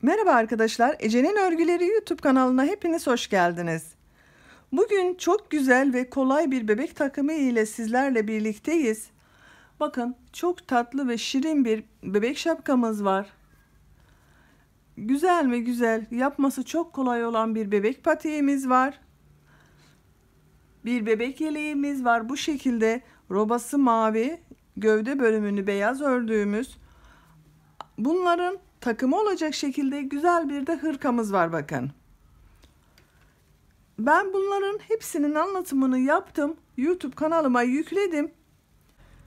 Merhaba arkadaşlar, Ece'nin Örgüleri YouTube kanalına hepiniz hoş geldiniz. Bugün çok güzel ve kolay bir bebek takımı ile sizlerle birlikteyiz. Bakın, çok tatlı ve şirin bir bebek şapkamız var. Güzel mi güzel, yapması çok kolay olan bir bebek patiğimiz var. Bir bebek yeleğimiz var. Bu şekilde robası mavi, gövde bölümünü beyaz ördüğümüz. Bunların takımı olacak şekilde güzel bir de hırkamız var bakın. Ben bunların hepsinin anlatımını yaptım. YouTube kanalıma yükledim.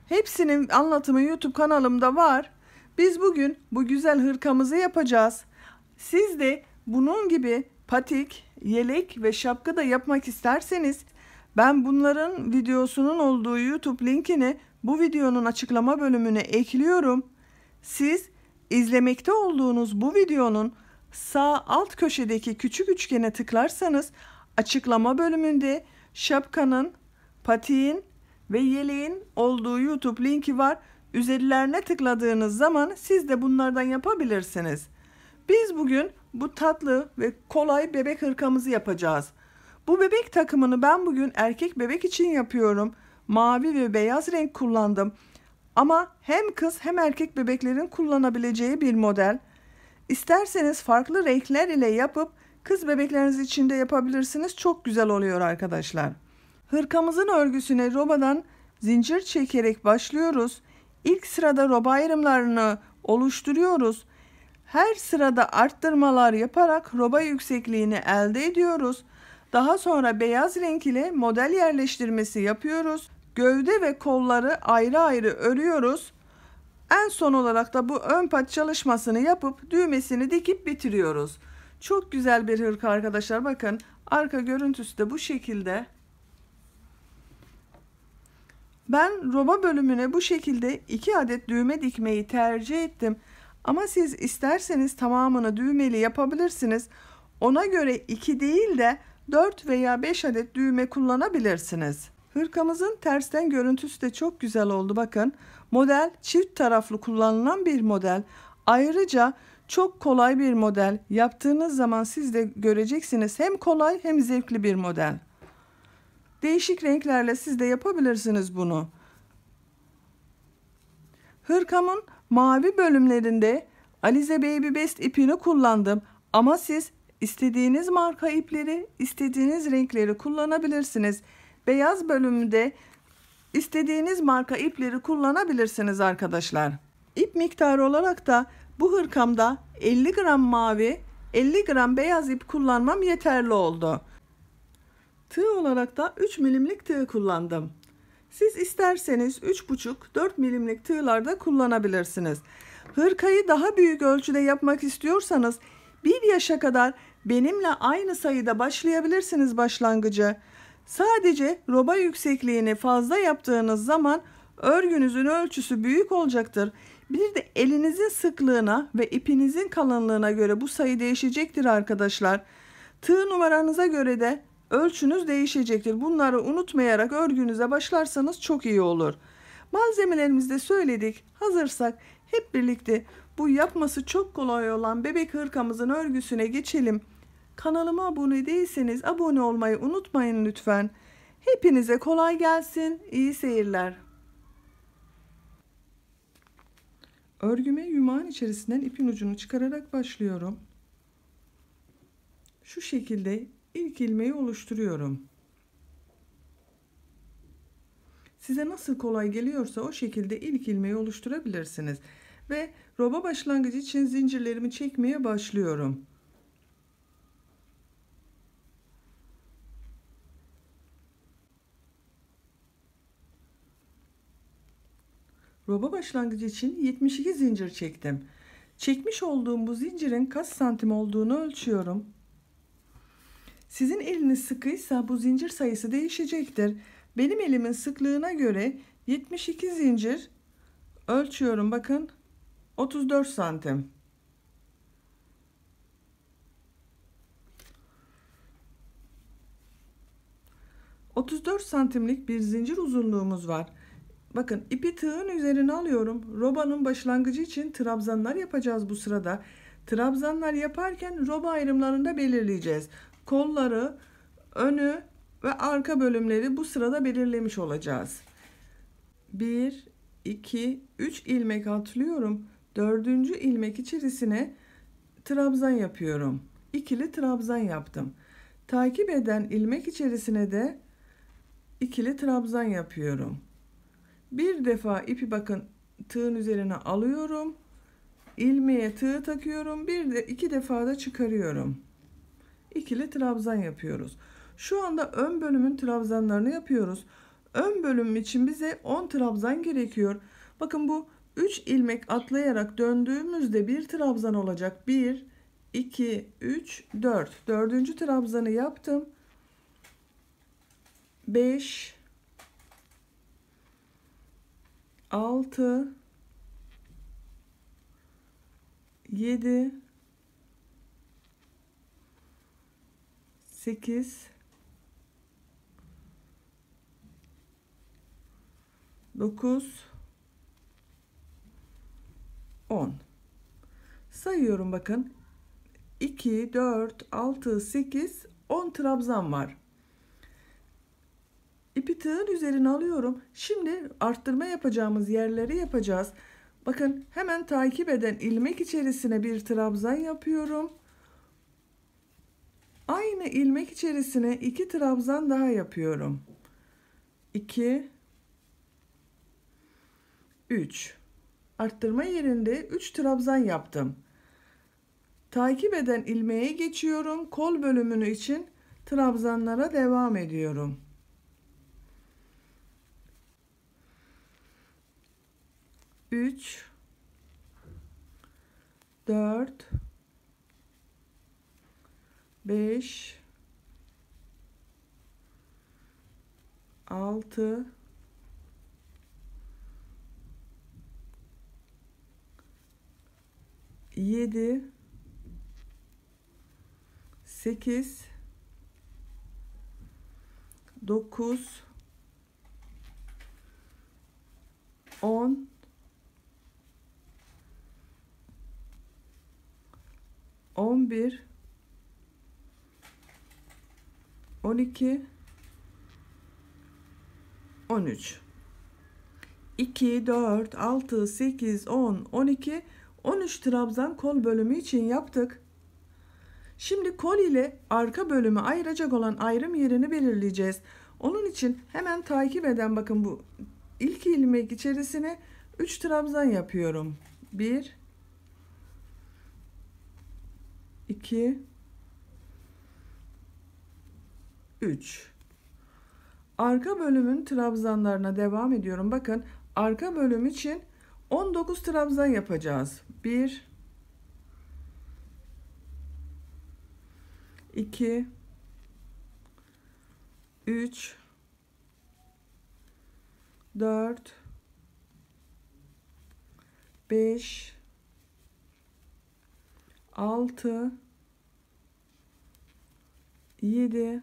Hepsinin anlatımı YouTube kanalımda var. Biz bugün bu güzel hırkamızı yapacağız. Siz de bunun gibi patik, yelek ve şapka da yapmak isterseniz ben bunların videosunun olduğu YouTube linkini bu videonun açıklama bölümüne ekliyorum. Siz izlemekte olduğunuz bu videonun sağ alt köşedeki küçük üçgene tıklarsanız açıklama bölümünde şapkanın, patiğin ve yeleğin olduğu YouTube linki var. Üzerlerine tıkladığınız zaman siz de bunlardan yapabilirsiniz. Biz bugün bu tatlı ve kolay bebek hırkamızı yapacağız. Bu bebek takımını ben bugün erkek bebek için yapıyorum. Mavi ve beyaz renk kullandım. Ama hem kız hem erkek bebeklerin kullanabileceği bir model. İsterseniz farklı renkler ile yapıp kız bebekleriniz için de yapabilirsiniz. Çok güzel oluyor arkadaşlar. Hırkamızın örgüsüne robadan zincir çekerek başlıyoruz. İlk sırada roba ayrımlarını oluşturuyoruz. Her sırada arttırmalar yaparak roba yüksekliğini elde ediyoruz. Daha sonra beyaz renk ile model yerleştirmesi yapıyoruz. Gövde ve kolları ayrı ayrı örüyoruz. En son olarak da bu ön pat çalışmasını yapıp düğmesini dikip bitiriyoruz. Çok güzel bir hırka arkadaşlar. Bakın, arka görüntüsü de bu şekilde. Ben roba bölümüne bu şekilde 2 adet düğme dikmeyi tercih ettim. Ama siz isterseniz tamamını düğmeli yapabilirsiniz. Ona göre 2 değil de 4 veya 5 adet düğme kullanabilirsiniz. Hırkamızın tersten görüntüsü de çok güzel oldu. Bakın, model çift taraflı kullanılan bir model. Ayrıca çok kolay bir model. Yaptığınız zaman siz de göreceksiniz. Hem kolay hem zevkli bir model. Değişik renklerle siz de yapabilirsiniz bunu. Hırkamın mavi bölümlerinde Alize Baby Best ipini kullandım. Ama siz istediğiniz marka ipleri, istediğiniz renkleri kullanabilirsiniz. Beyaz bölümünde istediğiniz marka ipleri kullanabilirsiniz arkadaşlar. İp miktarı olarak da bu hırkamda 50 gram mavi, 50 gram beyaz ip kullanmam yeterli oldu. Tığ olarak da 3 milimlik tığ kullandım. Siz isterseniz 3,5-4 milimlik tığlarda kullanabilirsiniz. Hırkayı daha büyük ölçüde yapmak istiyorsanız 1 yaşa kadar benimle aynı sayıda başlayabilirsiniz başlangıcı. Sadece roba yüksekliğini fazla yaptığınız zaman örgünüzün ölçüsü büyük olacaktır. Bir de elinizin sıklığına ve ipinizin kalınlığına göre bu sayı değişecektir arkadaşlar. Tığ numaranıza göre de ölçünüz değişecektir. Bunları unutmayarak örgünüze başlarsanız çok iyi olur. Malzemelerimizi de söyledik. Hazırsak hep birlikte bu yapması çok kolay olan bebek hırkamızın örgüsüne geçelim. Kanalıma abone değilseniz abone olmayı unutmayın lütfen. Hepinize kolay gelsin. İyi seyirler. Örgüme yumağın içerisinden ipin ucunu çıkararak başlıyorum. Şu şekilde ilk ilmeği oluşturuyorum. Size nasıl kolay geliyorsa o şekilde ilk ilmeği oluşturabilirsiniz. Ve roba başlangıcı için zincirlerimi çekmeye başlıyorum. Roba başlangıcı için 72 zincir çektim. Çekmiş olduğum bu zincirin kaç santim olduğunu ölçüyorum. Sizin eliniz sıkıysa bu zincir sayısı değişecektir. Benim elimin sıklığına göre 72 zincir ölçüyorum. Bakın, 34 santim. ...34 santimlik bir zincir uzunluğumuz var. Bakın, ipi tığın üzerine alıyorum. Robanın başlangıcı için trabzanlar yapacağız bu sırada. Trabzanlar yaparken roba ayrımlarında belirleyeceğiz. Kolları, önü ve arka bölümleri bu sırada belirlemiş olacağız. 1, 2, 3 ilmek atlıyorum. 4. ilmek içerisine trabzan yapıyorum. İkili trabzan yaptım. Takip eden ilmek içerisine de ikili trabzan yapıyorum. Bir defa ipi bakın tığın üzerine alıyorum. İlmeğe tığ takıyorum. Bir de iki defa da çıkarıyorum. İkili trabzan yapıyoruz. Şu anda ön bölümün trabzanlarını yapıyoruz. Ön bölüm için bize 10 trabzan gerekiyor. Bakın bu 3 ilmek atlayarak döndüğümüzde bir trabzan olacak. 1, 2, 3, 4. Dördüncü trabzanı yaptım. 5, 6, 7, 8, 9, 10. Sayıyorum bakın. 2, 4, 6, 8, 10 trabzan var. İpi tığın üzerine alıyorum. Şimdi arttırma yapacağımız yerleri yapacağız. Bakın hemen takip eden ilmek içerisine bir trabzan yapıyorum. Aynı ilmek içerisine 2 trabzan daha yapıyorum. 2, 3. Arttırma yerinde 3 trabzan yaptım. Takip eden ilmeğe geçiyorum. Kol bölümünü için trabzanlara devam ediyorum. 3, 4, 5, 6, 7, 8, 9, 10, 11, 12, 13. 2, 4, 6, 8, 10, 12, 13 trabzan kol bölümü için yaptık. Şimdi kol ile arka bölümü ayıracak olan ayrım yerini belirleyeceğiz. Onun için hemen takip eden bakın bu ilk ilmek içerisine 3 trabzan yapıyorum. 1, 2, 3. Arka bölümün trabzanlarına devam ediyorum. Bakın arka bölüm için 19 trabzan yapacağız. 1, 2, 3, 4, 5, 6, 7,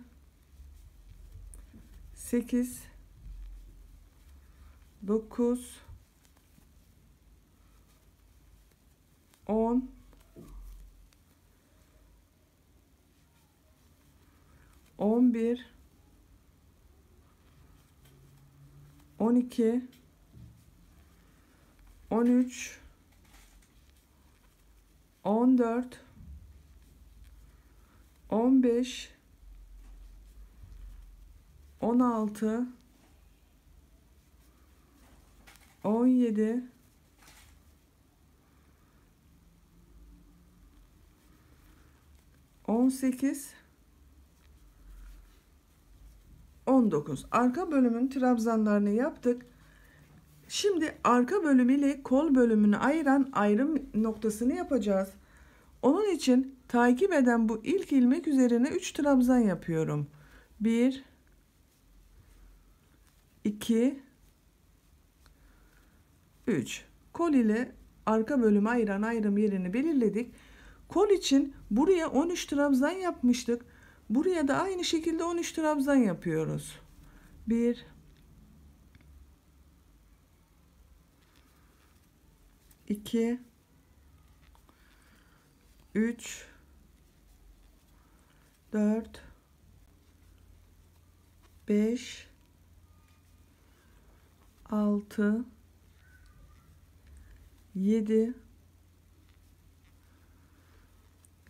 8, 9, 10, 11, 12, 13, 14, 15, 16, 17, 18, 19. Arka bölümün trabzanlarını yaptık. Şimdi arka bölüm ile kol bölümünü ayıran ayrım noktasını yapacağız. Onun için takip eden bu ilk ilmek üzerine 3 trabzan yapıyorum. 1, 2, 3. Kol ile arka bölümü ayıran ayrım yerini belirledik. Kol için buraya 13 trabzan yapmıştık. Buraya da aynı şekilde 13 trabzan yapıyoruz. 1, 2, 3 4 5 6 7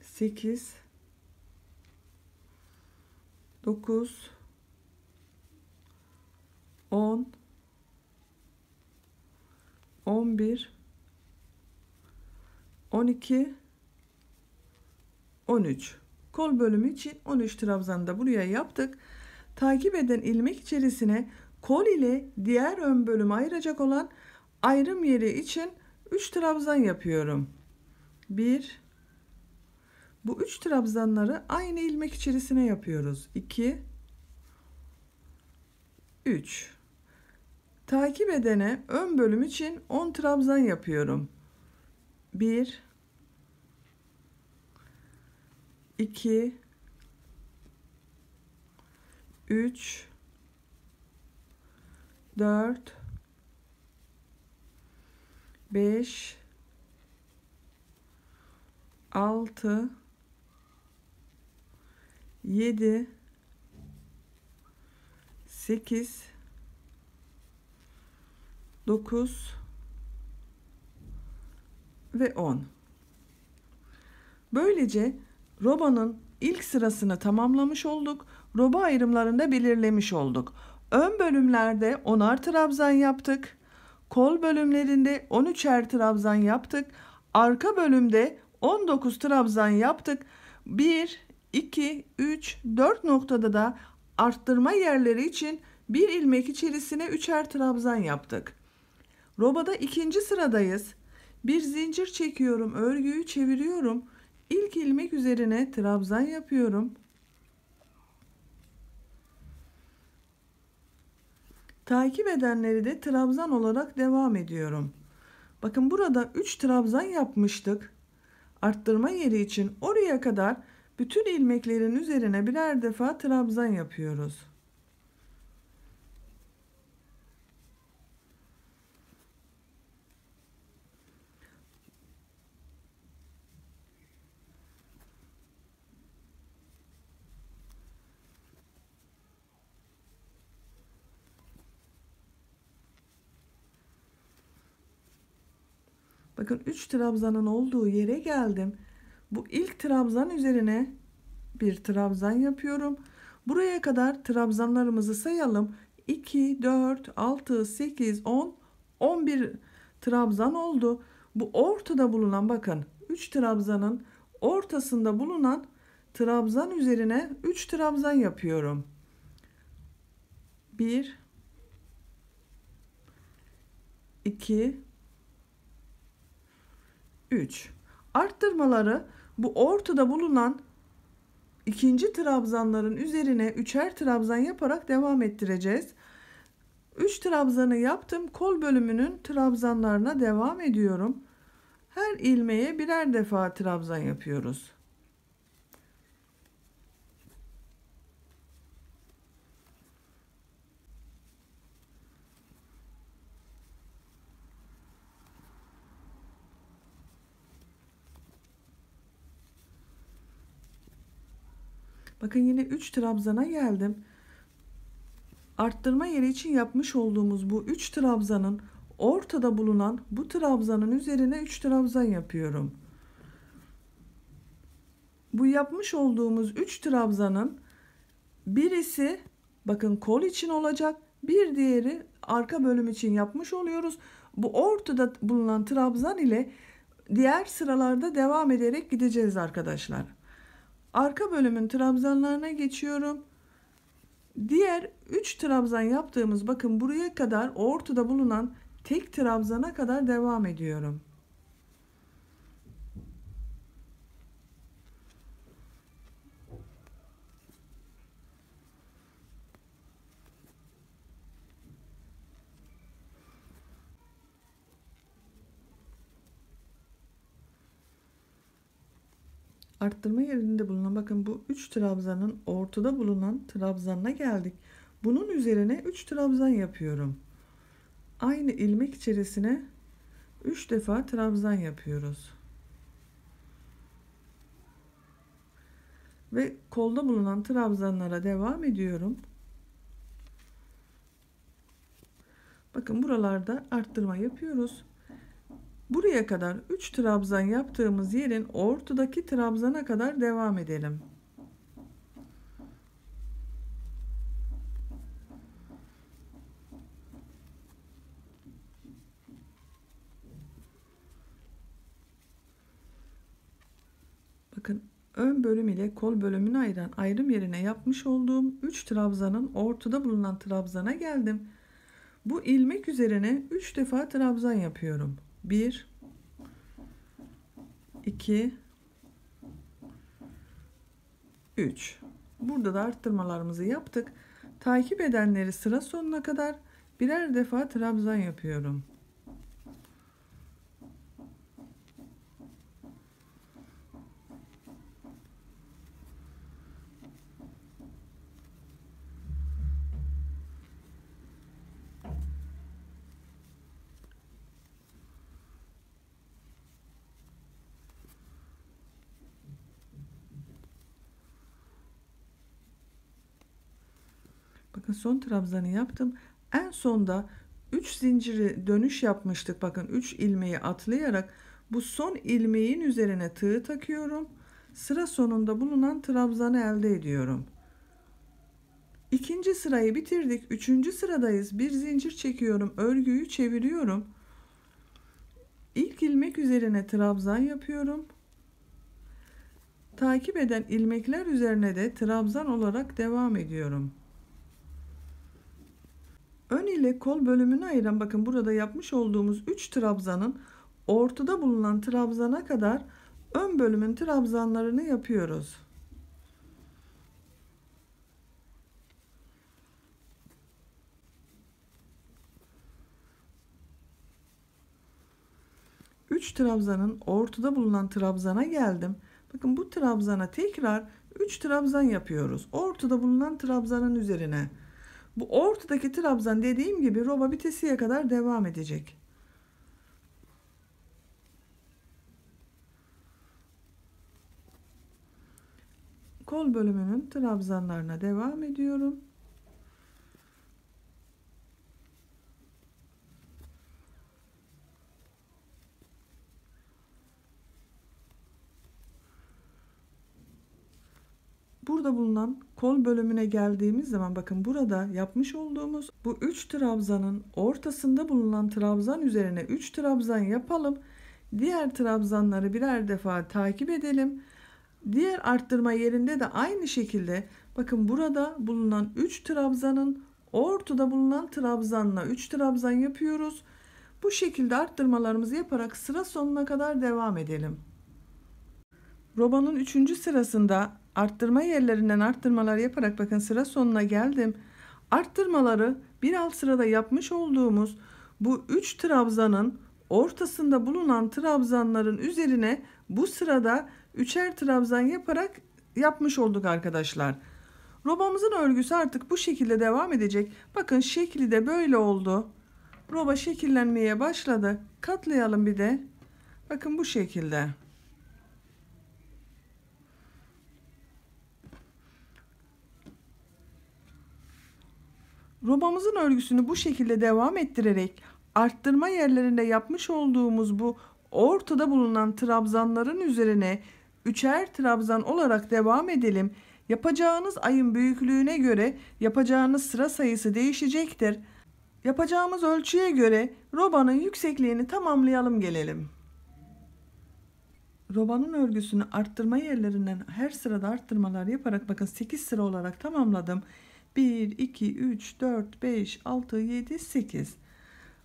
8 9 10 11 12 13. Kol bölümü için 13 trabzanı da buraya yaptık. Takip eden ilmek içerisine kol ile diğer ön bölümü ayıracak olan ayrım yeri için 3 trabzan yapıyorum. 1, bu 3 trabzanları aynı ilmek içerisine yapıyoruz. 2, 3. Takip edene ön bölüm için 10 trabzan yapıyorum. 1, 2, 3, 4, 5, 6, 7, 8, 9 ve 10. Böylece robanın ilk sırasını tamamlamış olduk. Roba ayrımlarını da belirlemiş olduk. Ön bölümlerde 10'ar trabzan yaptık. Kol bölümlerinde 13'er trabzan yaptık. Arka bölümde 19 trabzan yaptık. 1, 2, 3, 4 noktada da arttırma yerleri için bir ilmek içerisine 3'er trabzan yaptık. Robada ikinci sıradayız. Bir zincir çekiyorum, örgüyü çeviriyorum. İlk ilmek üzerine trabzan yapıyorum. Takip edenleri de trabzan olarak devam ediyorum. Bakın burada 3 trabzan yapmıştık. Arttırma yeri için oraya kadar bütün ilmeklerin üzerine birer defa trabzan yapıyoruz. Bakın 3 trabzanın olduğu yere geldim. Bu ilk trabzan üzerine bir trabzan yapıyorum. Buraya kadar trabzanlarımızı sayalım. 2, 4, 6, 8, 10, 11 trabzan oldu. Bu ortada bulunan bakın 3 trabzanın ortasında bulunan trabzan üzerine 3 trabzan yapıyorum. 1, 2, 3. Arttırmaları bu ortada bulunan ikinci trabzanların üzerine 3'er trabzan yaparak devam ettireceğiz. 3 trabzanı yaptım. Kol bölümünün trabzanlarına devam ediyorum. Her ilmeğe birer defa trabzan yapıyoruz. Bakın yine 3 trabzana geldim. Arttırma yeri için yapmış olduğumuz bu 3 trabzanın ortada bulunan bu trabzanın üzerine 3 trabzan yapıyorum. Bu yapmış olduğumuz 3 trabzanın birisi bakın kol için olacak, bir diğeri arka bölüm için yapmış oluyoruz. Bu ortada bulunan trabzan ile diğer sıralarda devam ederek gideceğiz arkadaşlar. Arka bölümün trabzanlarına geçiyorum. Diğer 3 trabzan yaptığımız bakın buraya kadar ortada bulunan tek trabzana kadar devam ediyorum. Arttırma yerinde bulunan bakın bu 3 trabzanın ortada bulunan trabzanına geldik. Bunun üzerine 3 trabzan yapıyorum. Aynı ilmek içerisine 3 defa trabzan yapıyoruz. Ve kolda bulunan trabzanlara devam ediyorum. Bakın buralarda arttırma yapıyoruz. Buraya kadar 3 trabzan yaptığımız yerin ortadaki trabzana kadar devam edelim. Bakın ön bölüm ile kol bölümünü ayıran ayrım yerine yapmış olduğum 3 trabzanın ortada bulunan trabzana geldim. Bu ilmek üzerine 3 defa trabzan yapıyorum. 1 2 3. Burada da arttırmalarımızı yaptık. Takip edenleri sıra sonuna kadar birer defa trabzan yapıyorum. Bakın son trabzanı yaptım. En sonda 3 zinciri dönüş yapmıştık. Bakın 3 ilmeği atlayarak bu son ilmeğin üzerine tığ takıyorum. Sıra sonunda bulunan trabzanı elde ediyorum. İkinci sırayı bitirdik. Üçüncü sıradayız. Bir zincir çekiyorum. Örgüyü çeviriyorum. İlk ilmek üzerine trabzan yapıyorum. Takip eden ilmekler üzerine de trabzan olarak devam ediyorum. Ön ile kol bölümünü ayıran bakın burada yapmış olduğumuz 3 trabzanın ortada bulunan trabzana kadar ön bölümün trabzanlarını yapıyoruz. Üç trabzanın ortada bulunan trabzana geldim. Bakın bu trabzana tekrar 3 trabzan yapıyoruz. Ortada bulunan trabzanın üzerine. Bu ortadaki trabzan dediğim gibi roba bitesiye kadar devam edecek. Kol bölümünün trabzanlarına devam ediyorum. Burada bulunan kol bölümüne geldiğimiz zaman bakın burada yapmış olduğumuz bu 3 trabzanın ortasında bulunan trabzan üzerine 3 trabzan yapalım. Diğer trabzanları birer defa takip edelim. Diğer arttırma yerinde de aynı şekilde bakın burada bulunan 3 trabzanın ortada bulunan trabzanla 3 trabzan yapıyoruz. Bu şekilde arttırmalarımızı yaparak sıra sonuna kadar devam edelim. Robanın 3. sırasında arttırma yerlerinden arttırmalar yaparak bakın sıra sonuna geldim. Arttırmaları bir alt sırada yapmış olduğumuz bu 3 trabzanın ortasında bulunan trabzanların üzerine bu sırada 3'er trabzan yaparak yapmış olduk arkadaşlar. Robamızın örgüsü artık bu şekilde devam edecek. Bakın şekli de böyle oldu. Roba şekillenmeye başladı. Katlayalım bir de. Bakın bu şekilde. Robamızın örgüsünü bu şekilde devam ettirerek arttırma yerlerinde yapmış olduğumuz bu ortada bulunan trabzanların üzerine 3'er trabzan olarak devam edelim. Yapacağınız ayın büyüklüğüne göre yapacağınız sıra sayısı değişecektir. Yapacağımız ölçüye göre robanın yüksekliğini tamamlayalım gelelim. Robanın örgüsünü arttırma yerlerinden her sırada arttırmalar yaparak bakın 8 sıra olarak tamamladım. 1, 2, 3, 4, 5, 6, 7, 8.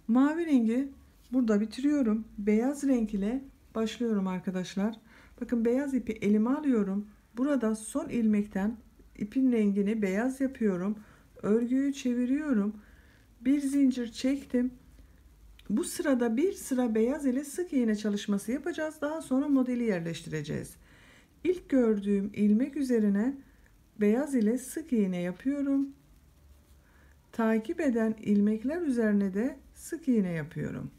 Mavi rengi burada bitiriyorum. Beyaz renk ile başlıyorum arkadaşlar. Bakın beyaz ipi elime alıyorum. Burada son ilmekten ipin rengini beyaz yapıyorum. Örgüyü çeviriyorum. Bir zincir çektim. Bu sırada bir sıra beyaz ile sık iğne çalışması yapacağız. Daha sonra modeli yerleştireceğiz. İlk gördüğüm ilmek üzerine beyaz ile sık iğne yapıyorum. Takip eden ilmekler üzerine de sık iğne yapıyorum.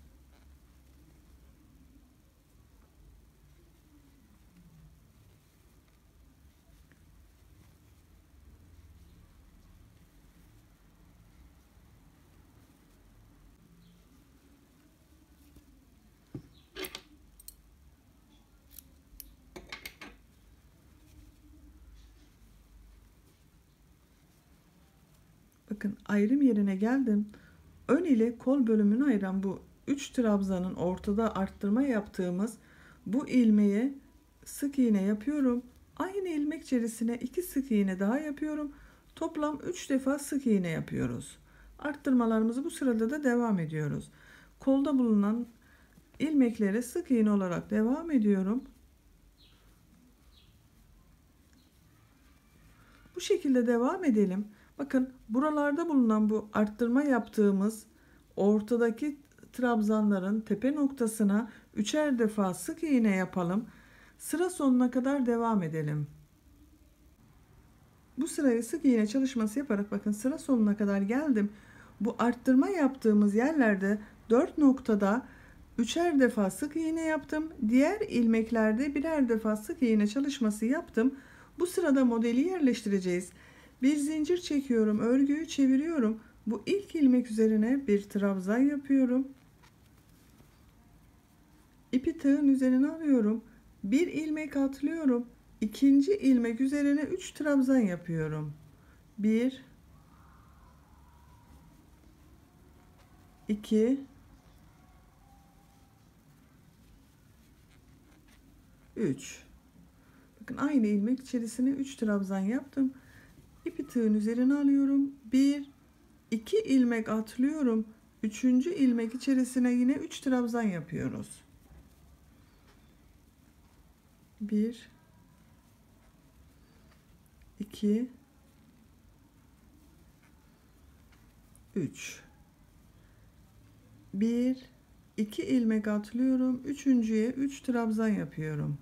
Bakın ayrım yerine geldim. Ön ile kol bölümünü ayıran bu 3 trabzanın ortada arttırma yaptığımız bu ilmeğe sık iğne yapıyorum. Aynı ilmek içerisine 2 sık iğne daha yapıyorum. Toplam 3 defa sık iğne yapıyoruz. Arttırmalarımızı bu sırada da devam ediyoruz. Kolda bulunan ilmeklere sık iğne olarak devam ediyorum. Bu şekilde devam edelim. Bakın buralarda bulunan bu arttırma yaptığımız ortadaki trabzanların tepe noktasına 3'er defa sık iğne yapalım. Sıra sonuna kadar devam edelim. Bu sırayı sık iğne çalışması yaparak bakın sıra sonuna kadar geldim. Bu arttırma yaptığımız yerlerde 4 noktada 3'er defa sık iğne yaptım. Diğer ilmeklerde birer defa sık iğne çalışması yaptım. Bu sırada modeli yerleştireceğiz. Bir zincir çekiyorum, örgüyü çeviriyorum. Bu ilk ilmek üzerine bir trabzan yapıyorum. İpi tığın üzerine alıyorum. Bir ilmek atlıyorum. İkinci ilmek üzerine 3 trabzan yapıyorum. 1 2 3. Bakın aynı ilmek içerisine 3 trabzan yaptım. İpi tığın üzerine alıyorum. 1 2 ilmek atlıyorum. Üçüncü ilmek içerisine yine 3 trabzan yapıyoruz. 1 2 3. 1 2 ilmek atlıyorum. Üçüncüye 3 trabzan yapıyorum.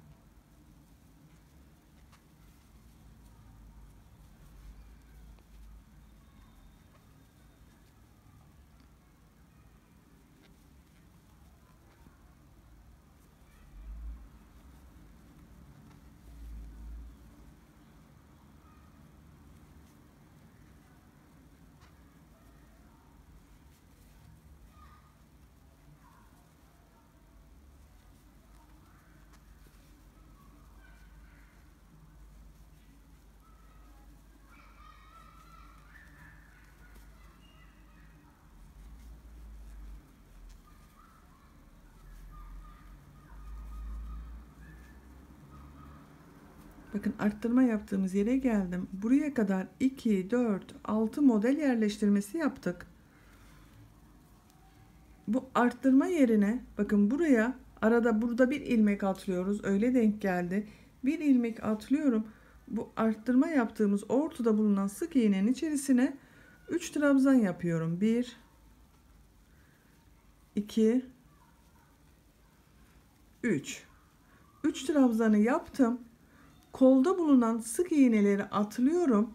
Bakın arttırma yaptığımız yere geldim. Buraya kadar 2, 4, 6 model yerleştirmesi yaptık. Bu arttırma yerine bakın buraya burada bir ilmek atlıyoruz. Öyle denk geldi. Bir ilmek atlıyorum. Bu arttırma yaptığımız ortada bulunan sık iğnenin içerisine 3 trabzan yapıyorum. 1 2 3. 3 trabzanı yaptım. Kolda bulunan sık iğneleri atlıyorum.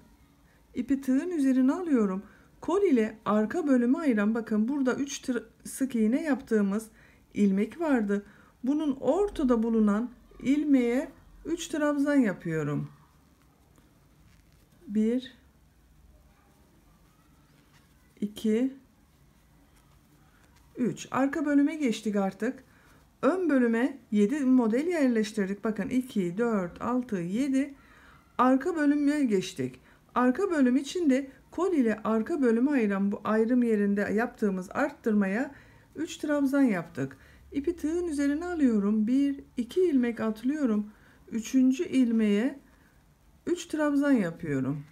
İpi tığın üzerine alıyorum. Kol ile arka bölümü ayıran bakın burada 3 sık iğne yaptığımız ilmek vardı. Bunun ortada bulunan ilmeğe 3 trabzan yapıyorum. 1 2 3. Arka bölüme geçtik artık. Ön bölüme 7 model yerleştirdik. Bakın 2, 4, 6, 7. Arka bölüme geçtik. Arka bölüm içinde kol ile arka bölümü ayıran bu ayrım yerinde yaptığımız arttırmaya 3 trabzan yaptık. İpi tığın üzerine alıyorum. 1, 2 ilmek atlıyorum. Üçüncü ilmeğe 3 trabzan yapıyorum.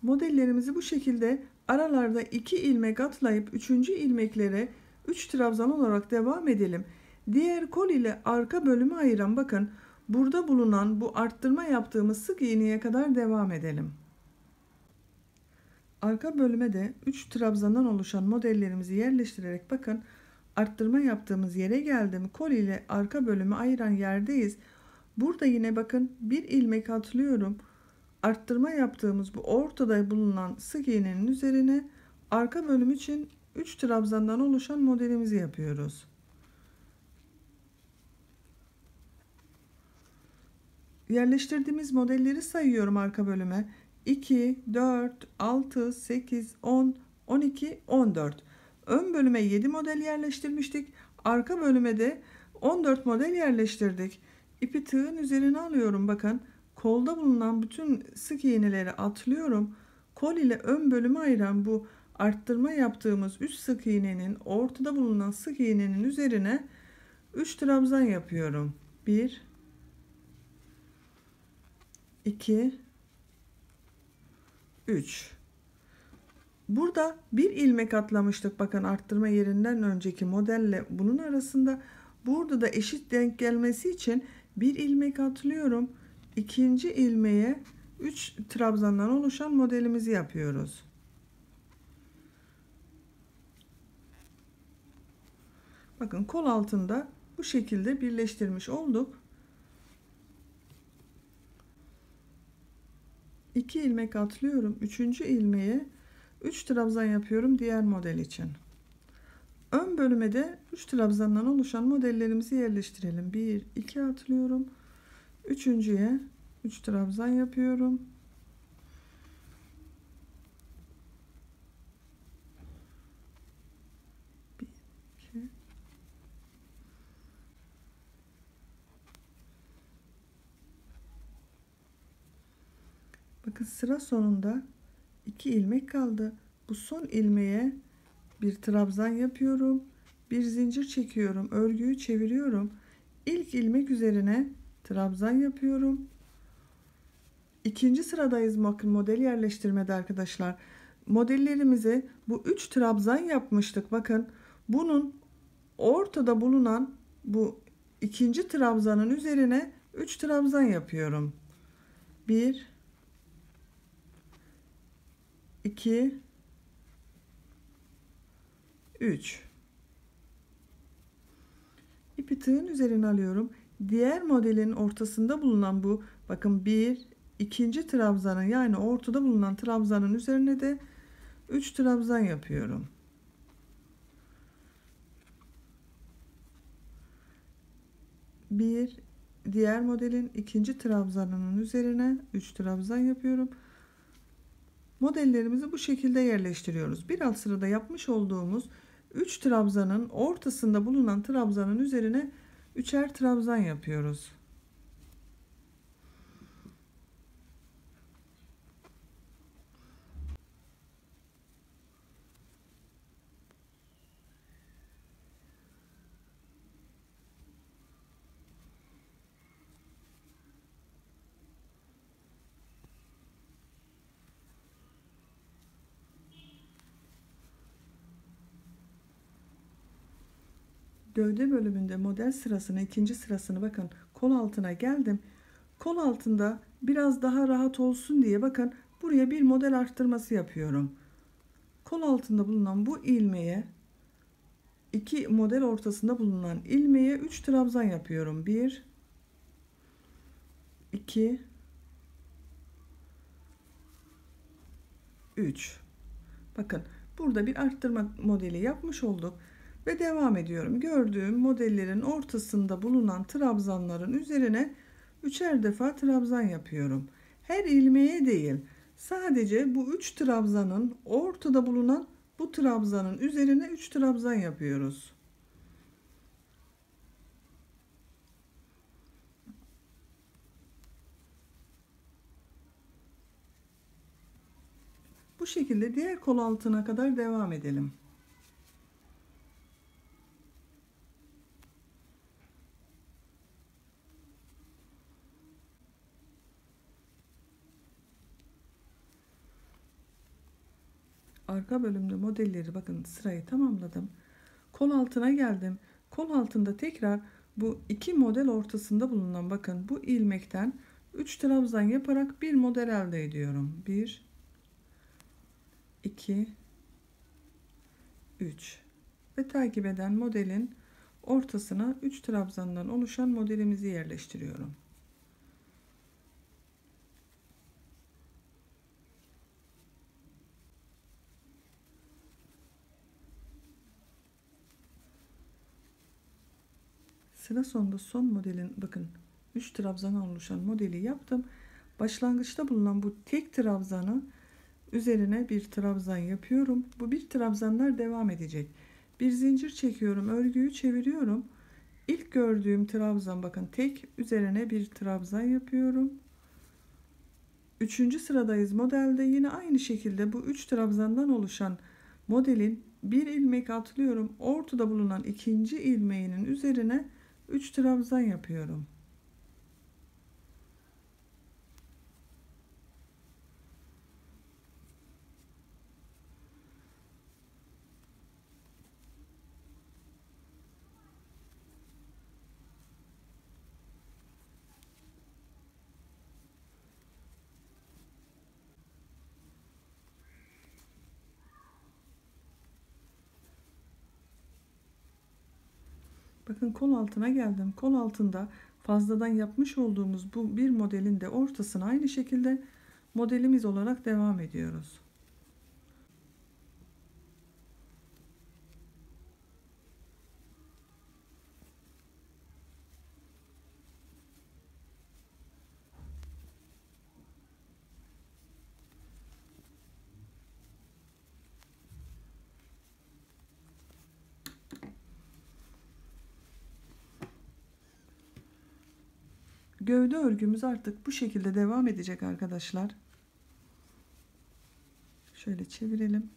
Modellerimizi bu şekilde aralarda 2 ilmek atlayıp 3. ilmeklere 3 trabzan olarak devam edelim. Diğer kol ile arka bölümü ayıran bakın burada bulunan bu arttırma yaptığımız sık iğneye kadar devam edelim. Arka bölüme de 3 trabzandan oluşan modellerimizi yerleştirerek bakın arttırma yaptığımız yere geldim. Kol ile arka bölümü ayıran yerdeyiz. Burada yine bakın bir ilmek atlıyorum. Arttırma yaptığımız bu ortada bulunan sık iğnenin üzerine arka bölüm için 3 trabzandan oluşan modelimizi yapıyoruz. Yerleştirdiğimiz modelleri sayıyorum arka bölüme. 2, 4, 6, 8, 10, 12, 14. Ön bölüme 7 model yerleştirmiştik. Arka bölüme de 14 model yerleştirdik. İpi tığın üzerine alıyorum. Bakın kolda bulunan bütün sık iğneleri atlıyorum. Kol ile ön bölümü ayıran bu arttırma yaptığımız üst sık iğnenin ortada bulunan sık iğnenin üzerine 3 trabzan yapıyorum. 1 2 3. Burada bir ilmek atlamıştık. Bakın arttırma yerinden önceki modelle bunun arasında. Burada da eşit denk gelmesi için bir ilmek atlıyorum. İkinci ilmeğe 3 trabzandan oluşan modelimizi yapıyoruz. Bakın kol altında bu şekilde birleştirmiş olduk. 2 ilmek atlıyorum. Üçüncü ilmeğe 3 trabzan yapıyorum diğer model için. Ön bölüme de 3 trabzandan oluşan modellerimizi yerleştirelim. 1 2 atlıyorum. Üçüncüye 3 trabzan yapıyorum. Bir, iki. Bakın sıra sonunda 2 ilmek kaldı. Bu son ilmeğe bir trabzan yapıyorum. Bir zincir çekiyorum. Örgüyü çeviriyorum. İlk ilmek üzerine trabzan yapıyorum. İkinci sıradayız bakın model yerleştirmede arkadaşlar. Modellerimize bu 3 trabzan yapmıştık. Bakın bunun ortada bulunan bu ikinci trabzanın üzerine 3 trabzan yapıyorum. 1 2 3. İpi tığın üzerine alıyorum. Diğer modelin ortasında bulunan bu bakın ikinci trabzanın yani ortada bulunan trabzanın üzerine de 3 trabzan yapıyorum. Diğer modelin ikinci trabzanının üzerine 3 trabzan yapıyorum. Modellerimizi bu şekilde yerleştiriyoruz. Bir alt sırada yapmış olduğumuz 3 trabzanın ortasında bulunan trabzanın üzerine 3'er trabzan yapıyoruz. Gövde bölümünde model sırasını, ikinci sırasını bakın kol altına geldim. Kol altında biraz daha rahat olsun diye bakın buraya bir model arttırması yapıyorum. Kol altında bulunan bu ilmeğe iki model ortasında bulunan ilmeğe 3 trabzan yapıyorum. 1 2 3. Bakın burada bir arttırma modeli yapmış olduk ve devam ediyorum. Gördüğüm modellerin ortasında bulunan trabzanların üzerine üçer defa trabzan yapıyorum. Her ilmeğe değil, sadece bu 3 trabzanın ortada bulunan bu trabzanın üzerine 3 trabzan yapıyoruz. Bu şekilde diğer kol altına kadar devam edelim. Arka bölümde modelleri bakın sırayı tamamladım. Kol altına geldim. Kol altında tekrar bu iki model ortasında bulunan bakın bu ilmekten 3 trabzan yaparak bir model elde ediyorum. 1 2 3 ve takip eden modelin ortasına 3 trabzandan oluşan modelimizi yerleştiriyorum. Sıra sonunda son modelin bakın 3 trabzan oluşan modeli yaptım. Başlangıçta bulunan bu tek trabzanı üzerine bir trabzan yapıyorum. Bu bir trabzanlar devam edecek. Bir zincir çekiyorum, örgüyü çeviriyorum. İlk gördüğüm trabzan, bakın tek, üzerine bir trabzan yapıyorum. Üçüncü sıradayız modelde. Yine aynı şekilde bu 3 trabzandan oluşan modelin bir ilmek atlıyorum. Ortada bulunan ikinci ilmeğinin üzerine 3 trabzan yapıyorum. Bakın kol altına geldim. Kol altında fazladan yapmış olduğumuz bu bir modelin de ortasına aynı şekilde modelimiz olarak devam ediyoruz. Gövde örgümüz artık bu şekilde devam edecek arkadaşlar. Şöyle çevirelim.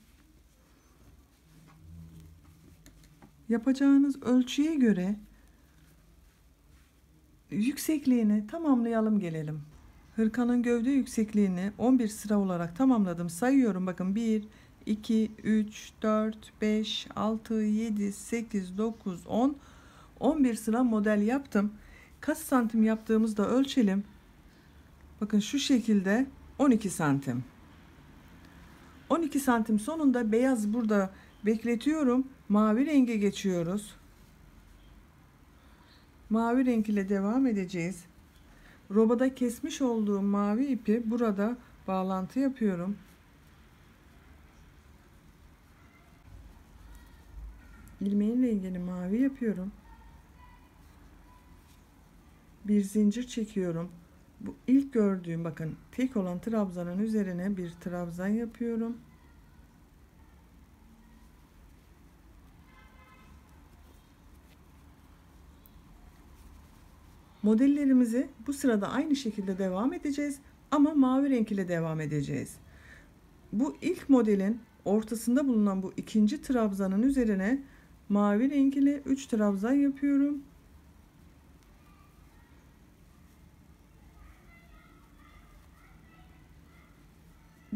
Yapacağınız ölçüye göre yüksekliğini tamamlayalım gelelim. Hırkanın gövde yüksekliğini 11 sıra olarak tamamladım. Sayıyorum, bakın 1, 2, 3, 4, 5, 6, 7, 8, 9, 10. 11 sıra model yaptım. Kaç santim yaptığımızda ölçelim. Bakın şu şekilde 12 santim. 12 santim sonunda beyaz burada bekletiyorum. Mavi renge geçiyoruz. Mavi renk ile devam edeceğiz. Robada kesmiş olduğum mavi ipi burada bağlantı yapıyorum. İlmeğin rengini mavi yapıyorum. Bir zincir çekiyorum. Bu ilk gördüğüm, bakın tek olan trabzanın üzerine bir trabzan yapıyorum. Modellerimizi bu sırada aynı şekilde devam edeceğiz ama mavi renk ile devam edeceğiz. Bu ilk modelin ortasında bulunan bu ikinci trabzanın üzerine mavi renk ile 3 trabzan yapıyorum.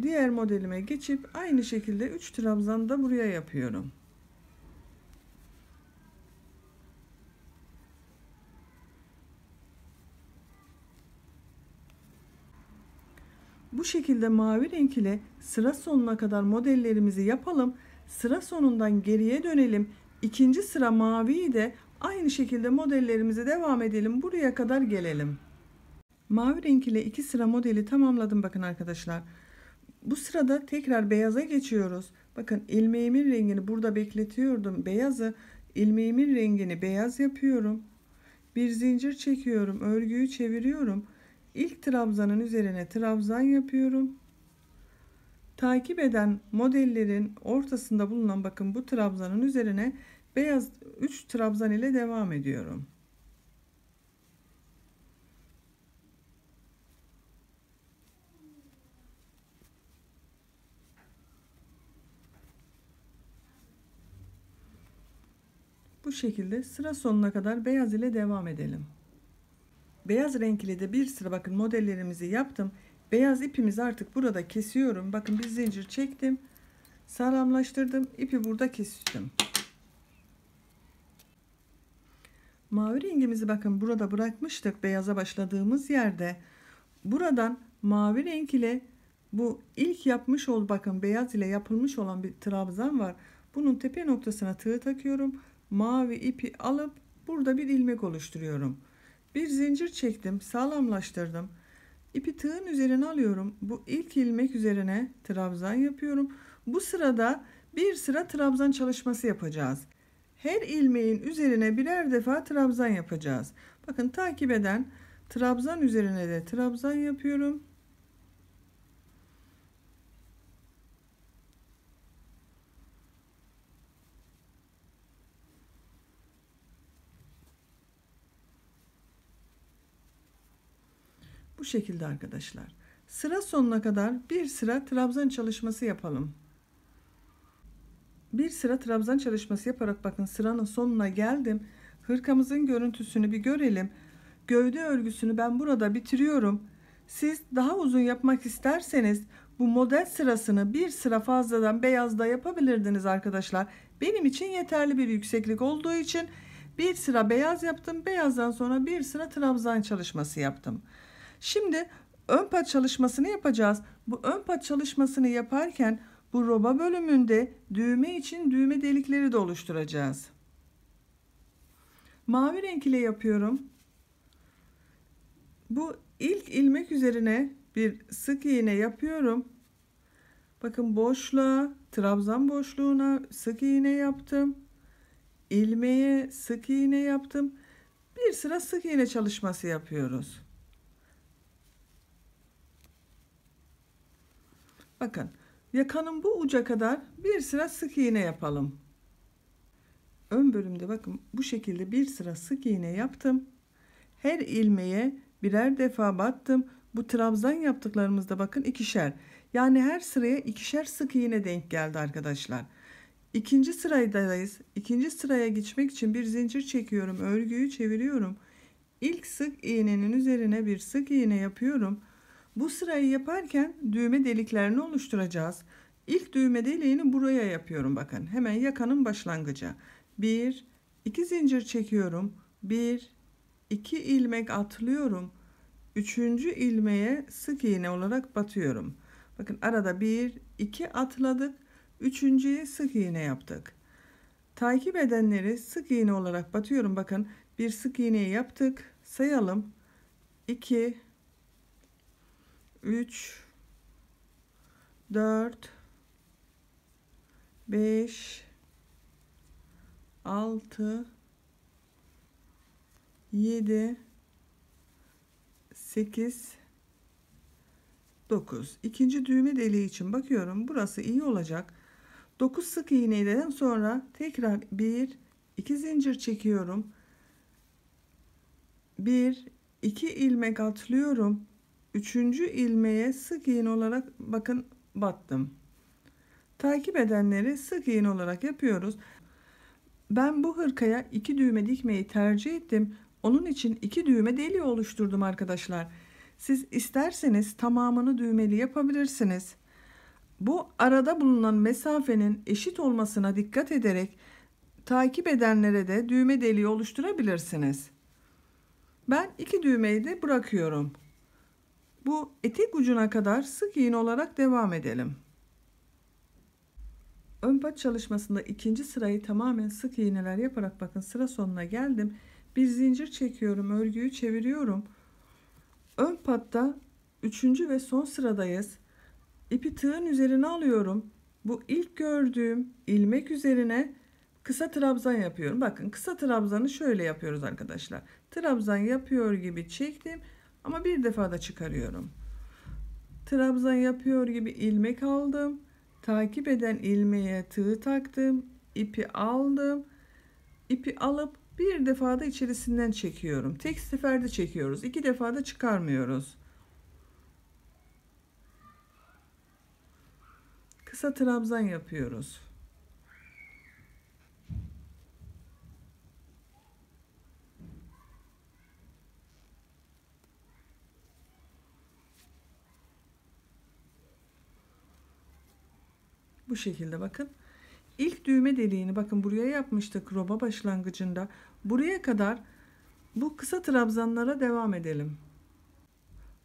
Diğer modelime geçip aynı şekilde 3 trabzan da buraya yapıyorum. Bu şekilde mavi renk ile sıra sonuna kadar modellerimizi yapalım. Sıra sonundan geriye dönelim. İkinci sıra maviyi de aynı şekilde modellerimize devam edelim. Buraya kadar gelelim. Mavi renk ile 2 sıra modeli tamamladım, bakın arkadaşlar. Bu sırada tekrar beyaza geçiyoruz. Bakın ilmeğimin rengini burada bekletiyordum. Beyazı, ilmeğimin rengini beyaz yapıyorum. Bir zincir çekiyorum. Örgüyü çeviriyorum. İlk trabzanın üzerine trabzan yapıyorum. Takip eden modellerin ortasında bulunan, bakın bu trabzanın üzerine beyaz 3 trabzan ile devam ediyorum. Bu şekilde sıra sonuna kadar beyaz ile devam edelim. Beyaz renk ile de bir sıra, bakın modellerimizi yaptım. Beyaz ipimizi artık burada kesiyorum. Bakın bir zincir çektim. Sağlamlaştırdım. İpi burada kestim. Mavi rengimizi bakın burada bırakmıştık beyaza başladığımız yerde. Buradan mavi renk ile bu ilk yapmış ol, bakın beyaz ile yapılmış olan bir trabzan var. Bunun tepe noktasına tığ takıyorum. Mavi ipi alıp burada bir ilmek oluşturuyorum. Bir zincir çektim, sağlamlaştırdım. İpi tığın üzerine alıyorum. Bu ilk ilmek üzerine trabzan yapıyorum. Bu sırada bir sıra trabzan çalışması yapacağız. Her ilmeğin üzerine birer defa trabzan yapacağız. Bakın takip eden trabzan üzerine de trabzan yapıyorum. Bu şekilde arkadaşlar. Sıra sonuna kadar bir sıra trabzan çalışması yapalım. Bir sıra trabzan çalışması yaparak bakın sıranın sonuna geldim. Hırkamızın görüntüsünü bir görelim. Gövde örgüsünü ben burada bitiriyorum. Siz daha uzun yapmak isterseniz bu model sırasını bir sıra fazladan beyazda yapabilirdiniz arkadaşlar. Benim için yeterli bir yükseklik olduğu için bir sıra beyaz yaptım. Beyazdan sonra bir sıra trabzan çalışması yaptım. Şimdi ön pat çalışmasını yapacağız. Bu ön pat çalışmasını yaparken bu roba bölümünde düğme için düğme delikleri de oluşturacağız. Mavi renk ile yapıyorum. Bu ilk ilmek üzerine bir sık iğne yapıyorum. Bakın boşluğa, trabzan boşluğuna sık iğne yaptım. İlmeğe sık iğne yaptım. Bir sıra sık iğne çalışması yapıyoruz. Bakın yakanın bu uca kadar bir sıra sık iğne yapalım. Ön bölümde bakın bu şekilde bir sıra sık iğne yaptım. Her ilmeğe birer defa battım. Bu trabzan yaptıklarımızda bakın ikişer. Yani her sıraya ikişer sık iğne denk geldi arkadaşlar. İkinci sıradayız. İkinci sıraya geçmek için bir zincir çekiyorum. Örgüyü çeviriyorum. İlk sık iğnenin üzerine bir sık iğne yapıyorum. Bu sırayı yaparken düğme deliklerini oluşturacağız. İlk düğme deliğini buraya yapıyorum bakın. Hemen yakanın başlangıcı. 1 2 zincir çekiyorum. 1 2 ilmek atlıyorum. Üçüncü ilmeğe sık iğne olarak batıyorum. Bakın arada 1 2 atladık. Üçüncüye sık iğne yaptık. Takip edenleri sık iğne olarak batıyorum. Bakın bir sık iğneyi yaptık. Sayalım. 2 3 4 5 6 7 8 9. İkinci düğme deliği için bakıyorum. Burası iyi olacak. 9 sık iğneden sonra tekrar 1 2 zincir çekiyorum. 1 2 ilmek atlıyorum. Üçüncü ilmeğe sık iğne olarak bakın battım. Takip edenleri sık iğne olarak yapıyoruz. Ben bu hırkaya 2 düğme dikmeyi tercih ettim. Onun için 2 düğme deliği oluşturdum arkadaşlar. Siz isterseniz tamamını düğmeli yapabilirsiniz. Bu arada bulunan mesafenin eşit olmasına dikkat ederek takip edenlere de düğme deliği oluşturabilirsiniz. Ben 2 düğmeyi de bırakıyorum. Bu etek ucuna kadar sık iğne olarak devam edelim. Ön pat çalışmasında ikinci sırayı tamamen sık iğneler yaparak bakın sıra sonuna geldim. Bir zincir çekiyorum, örgüyü çeviriyorum. Ön patta üçüncü ve son sıradayız. İpi tığın üzerine alıyorum. Bu ilk gördüğüm ilmek üzerine kısa trabzan yapıyorum. Bakın kısa trabzanı şöyle yapıyoruz arkadaşlar. Trabzan yapıyor gibi çektim ama bir defa da çıkarıyorum. Trabzan yapıyor gibi ilmek aldım. Takip eden ilmeğe tığ taktım. İpi aldım. İpi alıp bir defa da içerisinden çekiyorum. Tek seferde çekiyoruz. 2 defa da çıkarmıyoruz. Kısa trabzan yapıyoruz. Bu şekilde bakın. İlk düğme deliğini bakın buraya yapmıştık roba başlangıcında. Buraya kadar bu kısa trabzanlara devam edelim.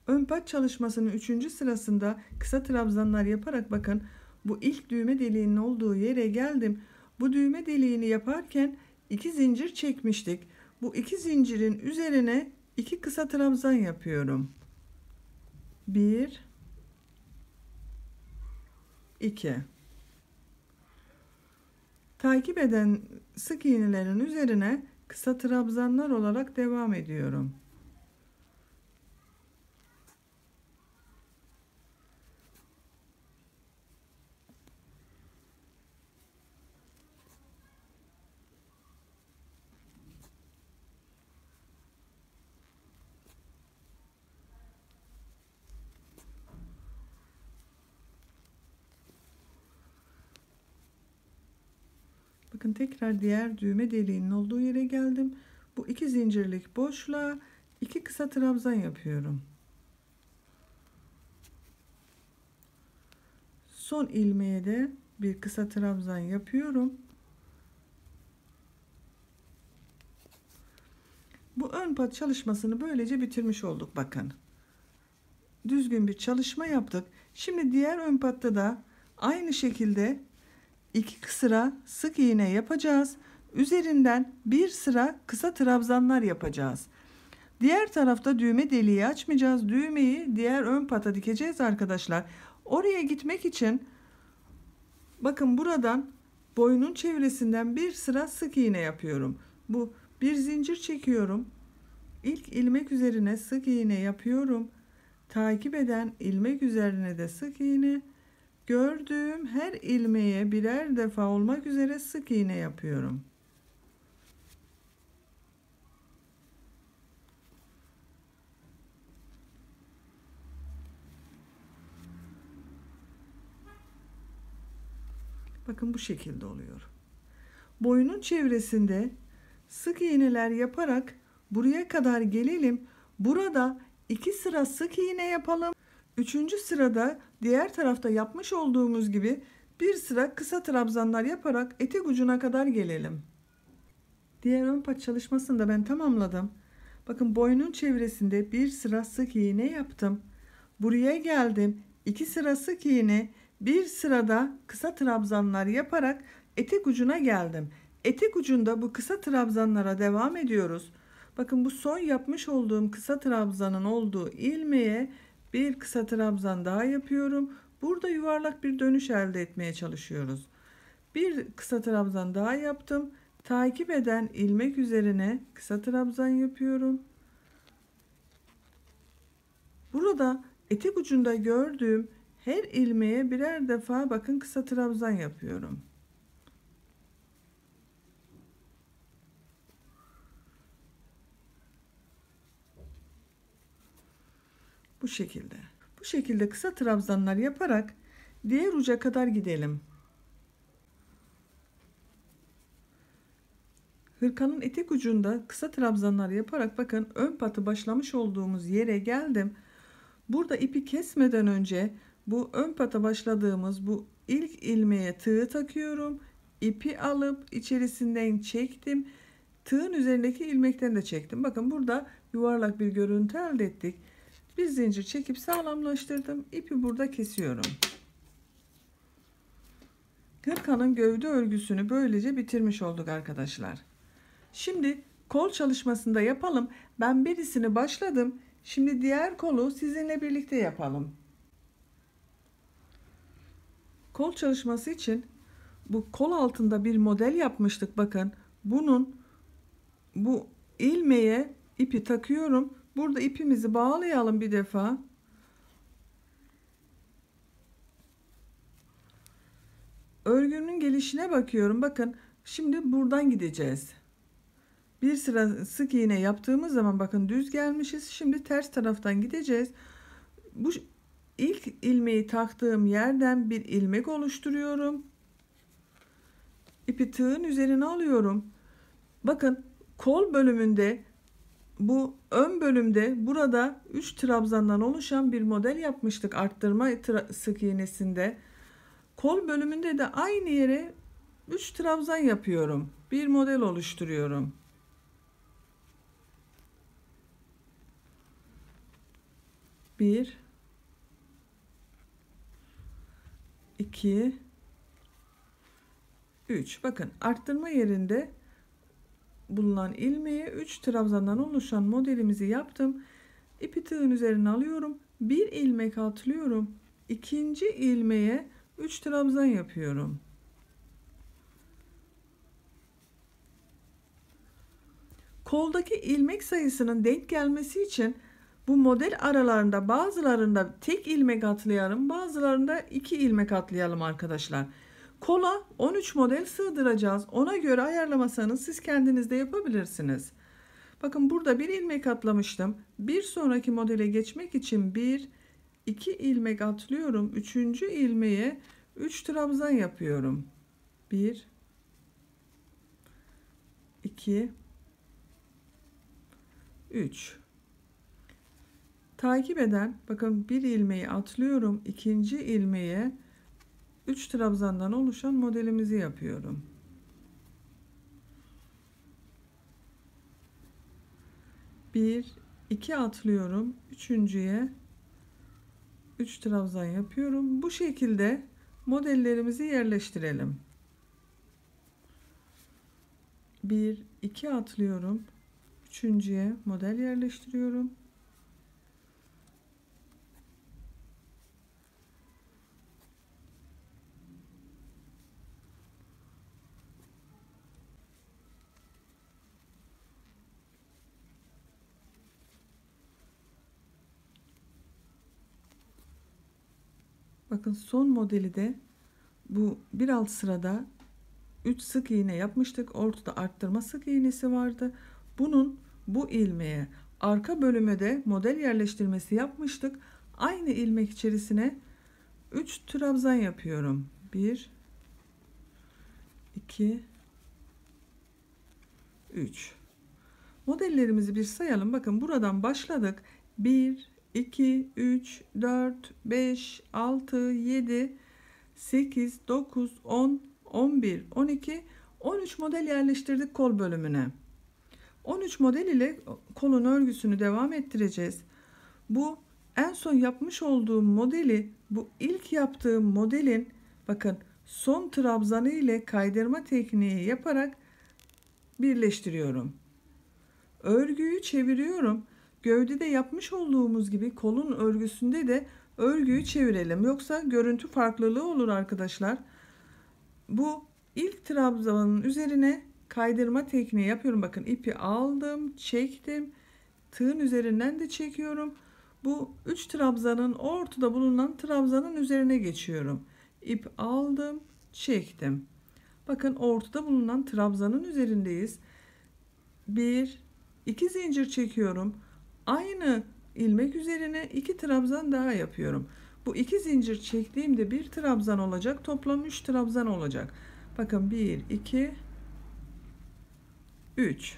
Ön pat çalışmasının 3. sırasında kısa trabzanlar yaparak bakın bu ilk düğme deliğinin olduğu yere geldim. Bu düğme deliğini yaparken 2 zincir çekmiştik. Bu 2 zincirin üzerine 2 kısa trabzan yapıyorum. 1 2. Takip eden sık iğnelerin üzerine kısa trabzanlar olarak devam ediyorum. Bakın tekrar diğer düğme deliğinin olduğu yere geldim. Bu 2 zincirlik boşluğa 2 kısa trabzan yapıyorum. Son ilmeğe de bir kısa trabzan yapıyorum. Bu ön pat çalışmasını böylece bitirmiş olduk bakın. Düzgün bir çalışma yaptık. Şimdi diğer ön patta da aynı şekilde 2 sıra sık iğne yapacağız. Üzerinden bir sıra kısa trabzanlar yapacağız. Diğer tarafta düğme deliği açmayacağız. Düğmeyi diğer ön pata dikeceğiz arkadaşlar. Oraya gitmek için bakın buradan boynun çevresinden bir sıra sık iğne yapıyorum. Bu bir zincir çekiyorum. İlk ilmek üzerine sık iğne yapıyorum. Takip eden ilmek üzerine de sık iğne. Gördüğüm her ilmeğe birer defa olmak üzere sık iğne yapıyorum. Bakın bu şekilde oluyor. Boynun çevresinde sık iğneler yaparak buraya kadar gelelim. Burada 2 sıra sık iğne yapalım. 3. sırada diğer tarafta yapmış olduğumuz gibi bir sıra kısa trabzanlar yaparak etek ucuna kadar gelelim. Diğer ön pat çalışmasını da ben tamamladım. Bakın boynun çevresinde bir sıra sık iğne yaptım. Buraya geldim. 2 sıra sık iğne, bir sırada kısa trabzanlar yaparak etek ucuna geldim. Etek ucunda bu kısa trabzanlara devam ediyoruz. Bakın bu son yapmış olduğum kısa trabzanın olduğu ilmeğe bir kısa trabzan daha yapıyorum. Burada yuvarlak bir dönüş elde etmeye çalışıyoruz. Bir kısa trabzan daha yaptım. Takip eden ilmek üzerine kısa trabzan yapıyorum. Burada etek ucunda gördüğüm her ilmeğe birer defa bakın kısa trabzan yapıyorum. Bu şekilde. Bu şekilde kısa trabzanlar yaparak diğer uca kadar gidelim. Hırkanın etek ucunda kısa trabzanlar yaparak bakın ön patı başlamış olduğumuz yere geldim. Burada ipi kesmeden önce bu ön pata başladığımız bu ilk ilmeğe tığ takıyorum. İpi alıp içerisinden çektim. Tığın üzerindeki ilmekten de çektim. Bakın burada yuvarlak bir görüntü elde ettik. Bir zincir çekip sağlamlaştırdım. İpi burada kesiyorum. Hırkanın gövde örgüsünü böylece bitirmiş olduk arkadaşlar. Şimdi kol çalışmasında yapalım. Ben birisini başladım. Şimdi diğer kolu sizinle birlikte yapalım. Kol çalışması için bu kol altında bir model yapmıştık. Bakın bu ilmeğe ipi takıyorum. Burada ipimizi bağlayalım bir defa. Örgünün gelişine bakıyorum. Bakın şimdi buradan gideceğiz. Bir sıra sık iğne yaptığımız zaman bakın düz gelmişiz. Şimdi ters taraftan gideceğiz. Bu ilk ilmeği taktığım yerden bir ilmek oluşturuyorum. İpi tığın üzerine alıyorum. Bakın kol bölümünde bu ön bölümde burada 3 trabzandan oluşan bir model yapmıştık arttırma sık iğnesinde. Kol bölümünde de aynı yere 3 trabzan yapıyorum. Bir model oluşturuyorum. 1 2 3. Bakın arttırma yerinde bulunan ilmeğe 3 trabzandan oluşan modelimizi yaptım. İpi tığın üzerine alıyorum. Bir ilmek atlıyorum. İkinci ilmeğe 3 trabzan yapıyorum. Koldaki ilmek sayısının denk gelmesi için bu model aralarında bazılarında tek ilmek atlayalım, bazılarında 2 ilmek atlayalım arkadaşlar. Kola 13 model sığdıracağız. Ona göre ayarlamasanız siz kendiniz de yapabilirsiniz. Bakın burada bir ilmek atlamıştım. Bir sonraki modele geçmek için 2 ilmek atlıyorum. Üçüncü ilmeğe 3 trabzan yapıyorum. 1 2, 3. Takip eden, bakın bir ilmeği atlıyorum, ikinci ilmeğe 3 trabzandan oluşan modelimizi yapıyorum. Bir, 2 atlıyorum, üçüncüye 3 trabzan yapıyorum. Bu şekilde modellerimizi yerleştirelim. 1, 2 atlıyorum, üçüncüye model yerleştiriyorum. Bakın son modeli de bu bir alt sırada 3 sık iğne yapmıştık. Ortada arttırma sık iğnesi vardı. Bunun bu ilmeğe arka bölüme de model yerleştirmesi yapmıştık. Aynı ilmek içerisine 3 trabzan yapıyorum. 1, 2, 3. Modellerimizi bir sayalım. Bakın buradan başladık. 1, 2, 3, 4, 5, 6, 7, 8, 9, 10, 11, 12, 13 model yerleştirdik kol bölümüne. 13 model ile kolun örgüsünü devam ettireceğiz. Bu en son yapmış olduğum modeli, bu ilk yaptığım modelin bakın son trabzanı ile kaydırma tekniği yaparak birleştiriyorum. Örgüyü çeviriyorum. Gövdede yapmış olduğumuz gibi kolun örgüsünde de örgüyü çevirelim. Yoksa görüntü farklılığı olur arkadaşlar. Bu ilk trabzanın üzerine kaydırma tekniği yapıyorum. Bakın ipi aldım, çektim. Tığın üzerinden de çekiyorum. Bu 3 trabzanın ortada bulunan trabzanın üzerine geçiyorum. İp aldım, çektim. Bakın ortada bulunan trabzanın üzerindeyiz. 1, 2 zincir çekiyorum. Aynı ilmek üzerine 2 trabzan daha yapıyorum. Bu 2 zincir çektiğimde 1 trabzan olacak. Toplam 3 trabzan olacak. Bakın 1, 2, 3.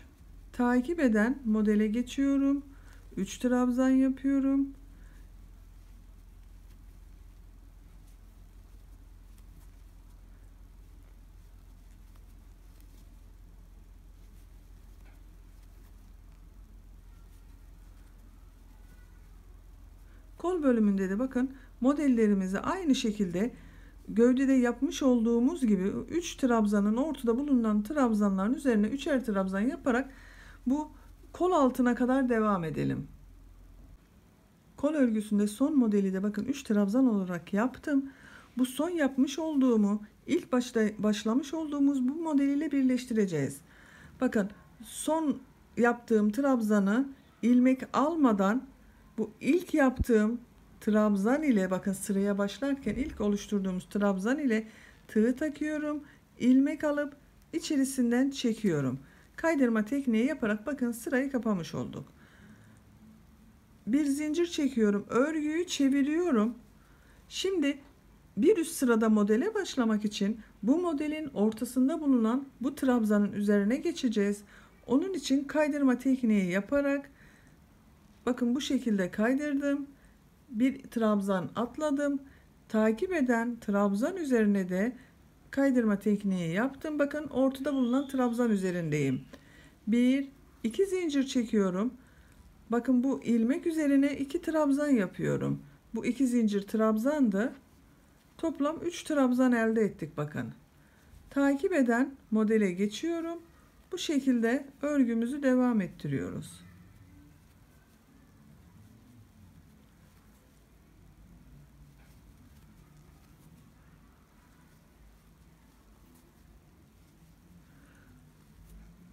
Takip eden modele geçiyorum. 3 trabzan yapıyorum. Kol bölümünde de bakın modellerimizi aynı şekilde gövdede yapmış olduğumuz gibi 3 trabzanın ortada bulunan trabzanların üzerine 3'er trabzan yaparak bu kol altına kadar devam edelim. Kol örgüsünde son modeli de bakın 3 trabzan olarak yaptım. Bu son yapmış olduğumu ilk başta başlamış olduğumuz bu model ile birleştireceğiz. Bakın son yaptığım trabzanı ilmek almadan bu ilk yaptığım trabzan ile bakın sıraya başlarken ilk oluşturduğumuz trabzan ile tığı takıyorum. İlmek alıp içerisinden çekiyorum. Kaydırma tekniği yaparak bakın sırayı kapamış olduk. Bir zincir çekiyorum. Örgüyü çeviriyorum. Şimdi bir üst sırada modele başlamak için bu modelin ortasında bulunan bu trabzanın üzerine geçeceğiz. Onun için kaydırma tekniği yaparak bakın bu şekilde kaydırdım. Bir trabzan atladım. Takip eden trabzan üzerine de kaydırma tekniği yaptım. Bakın ortada bulunan trabzan üzerindeyim. 1, 2 zincir çekiyorum. Bakın bu ilmek üzerine 2 trabzan yapıyorum. Bu 2 zincir trabzandı. Toplam 3 trabzan elde ettik bakın. Takip eden modele geçiyorum. Bu şekilde örgümüzü devam ettiriyoruz.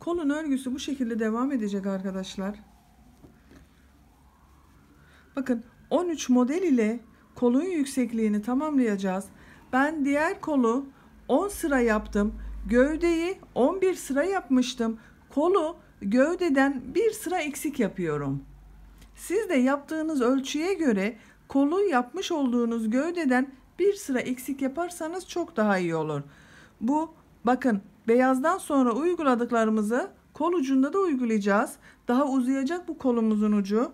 Kolun örgüsü bu şekilde devam edecek arkadaşlar. Bakın 13 model ile kolun yüksekliğini tamamlayacağız. Ben diğer kolu 10 sıra yaptım. Gövdeyi 11 sıra yapmıştım. Kolu gövdeden bir sıra eksik yapıyorum. Siz de yaptığınız ölçüye göre kolu yapmış olduğunuz gövdeden bir sıra eksik yaparsanız çok daha iyi olur. Bu bakın beyazdan sonra uyguladıklarımızı Kol ucunda da uygulayacağız. Daha uzayacak bu kolumuzun ucu.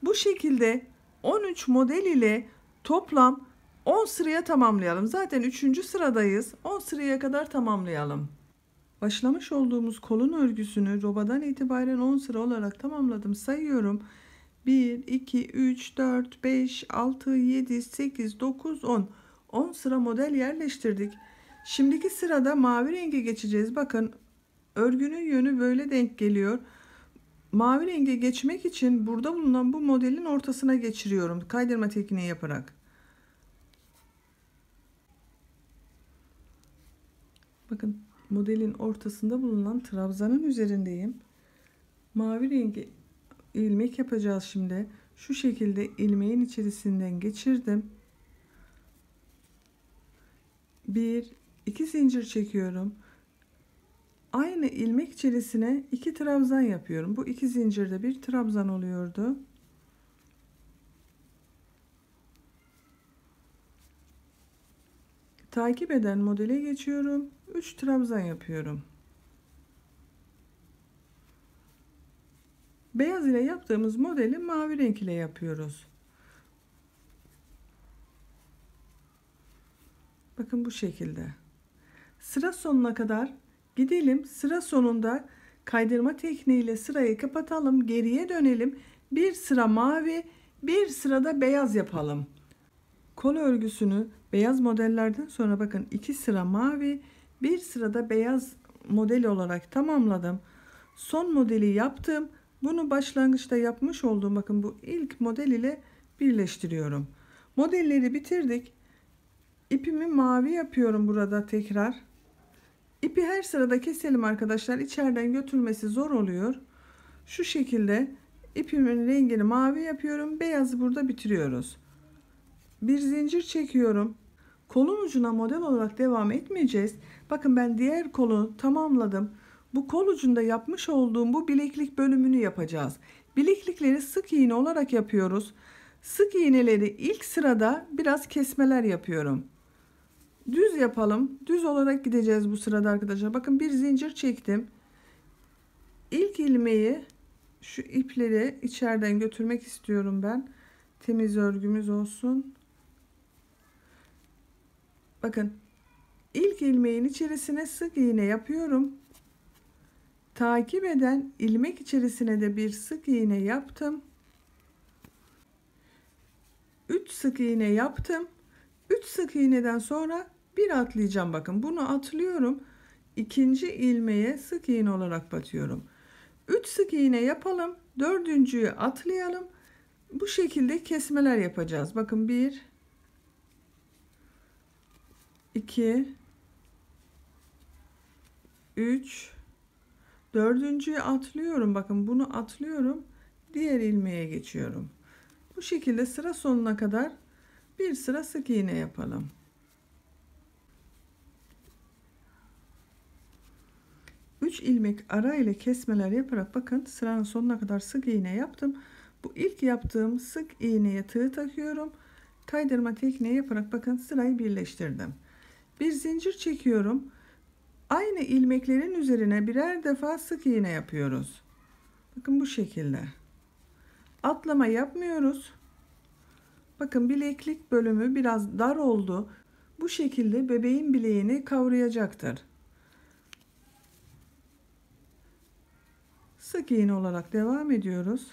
Bu şekilde 13 model ile toplam 10 sıraya tamamlayalım. Zaten 3. sıradayız. 10 sıraya kadar tamamlayalım. Başlamış olduğumuz kolun örgüsünü robadan itibaren 10 sıra olarak tamamladım. Sayıyorum. 1, 2, 3, 4, 5, 6, 7, 8, 9, 10. 10 sıra model yerleştirdik. Şimdiki sırada mavi renge geçeceğiz. Bakın örgünün yönü böyle denk geliyor. Mavi renge geçmek için burada bulunan bu modelin ortasına geçiriyorum. Kaydırma tekniği yaparak. Bakın modelin ortasında bulunan trabzanın üzerindeyim. Mavi rengi ilmek yapacağız şimdi. Şu şekilde ilmeğin içerisinden geçirdim. 1, 2 zincir çekiyorum. Aynı ilmek içerisine 2 trabzan yapıyorum. Bu 2 zincirde bir trabzan oluyordu. Takip eden modele geçiyorum. 3 trabzan yapıyorum. Beyaz ile yaptığımız modeli mavi renk ile yapıyoruz. Bakın bu şekilde. Sıra sonuna kadar gidelim. Sıra sonunda kaydırma tekniğiyle sırayı kapatalım. Geriye dönelim. Bir sıra mavi, bir sırada beyaz yapalım. Kol örgüsünü beyaz modellerden sonra bakın 2 sıra mavi, bir sırada beyaz model olarak tamamladım. Son modeli yaptım. Bunu başlangıçta yapmış olduğum bakın bu ilk model ile birleştiriyorum. Modelleri bitirdik. İpimi mavi yapıyorum burada tekrar. İpi her sırada keselim arkadaşlar. İçeriden götürmesi zor oluyor. Şu şekilde ipimin rengini mavi yapıyorum. Beyazı burada bitiriyoruz. Bir zincir çekiyorum. Kolun ucuna model olarak devam etmeyeceğiz. Bakın ben diğer kolu tamamladım. Bu kol ucunda yapmış olduğum bu bileklik bölümünü yapacağız. Bileklikleri sık iğne olarak yapıyoruz. Sık iğneleri ilk sırada biraz kesmeler yapıyorum. Düz yapalım. Düz olarak gideceğiz bu sırada arkadaşlar. Bakın bir zincir çektim. İlk ilmeği şu ipleri içeriden götürmek istiyorum ben. Temiz örgümüz olsun. Bakın ilk ilmeğin içerisine sık iğne yapıyorum. Takip eden ilmek içerisine de bir sık iğne yaptım. 3 sık iğne yaptım. 3 sık iğneden sonra bir atlayacağım. Bakın bunu atlıyorum. İkinci ilmeğe sık iğne olarak batıyorum. 3 sık iğne yapalım. Dördüncüyü atlayalım. Bu şekilde kesmeler yapacağız. Bakın 1, 2, 3, dördüncüyü atlıyorum. Bakın bunu atlıyorum. Diğer ilmeğe geçiyorum. Bu şekilde sıra sonuna kadar bir sıra sık iğne yapalım. Üç ilmek ara ile kesmeler yaparak bakın sıranın sonuna kadar sık iğne yaptım. Bu ilk yaptığım sık iğneye tığ takıyorum. Kaydırma tekniği yaparak bakın sırayı birleştirdim. Bir zincir çekiyorum. Aynı ilmeklerin üzerine birer defa sık iğne yapıyoruz. Bakın bu şekilde. Atlama yapmıyoruz. Bakın bileklik bölümü biraz dar oldu. Bu şekilde bebeğin bileğini kavrayacaktır. Sık iğne olarak devam ediyoruz.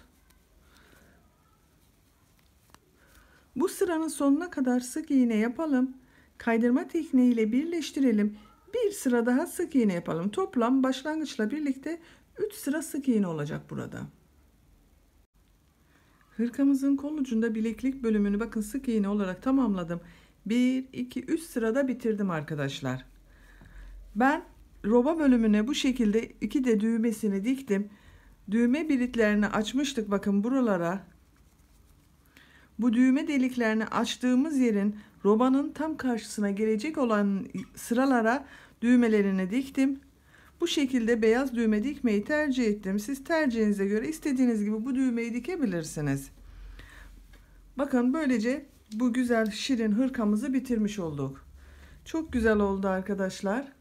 Bu sıranın sonuna kadar sık iğne yapalım. Kaydırma tekniğiyle birleştirelim. Bir sıra daha sık iğne yapalım. Toplam başlangıçla birlikte 3 sıra sık iğne olacak burada. Hırkamızın kol ucunda bileklik bölümünü bakın sık iğne olarak tamamladım. 1, 2, 3 sırada bitirdim arkadaşlar. Ben roba bölümüne bu şekilde 2 de düğmesini diktim. Düğme biritlerini açmıştık bakın buralara. Bu düğme deliklerini açtığımız yerin robanın tam karşısına gelecek olan sıralara düğmelerini diktim. Bu şekilde beyaz düğme dikmeyi tercih ettim. Siz tercihinize göre istediğiniz gibi bu düğmeyi dikebilirsiniz. Bakın böylece bu güzel şirin hırkamızı bitirmiş olduk. Çok güzel oldu arkadaşlar.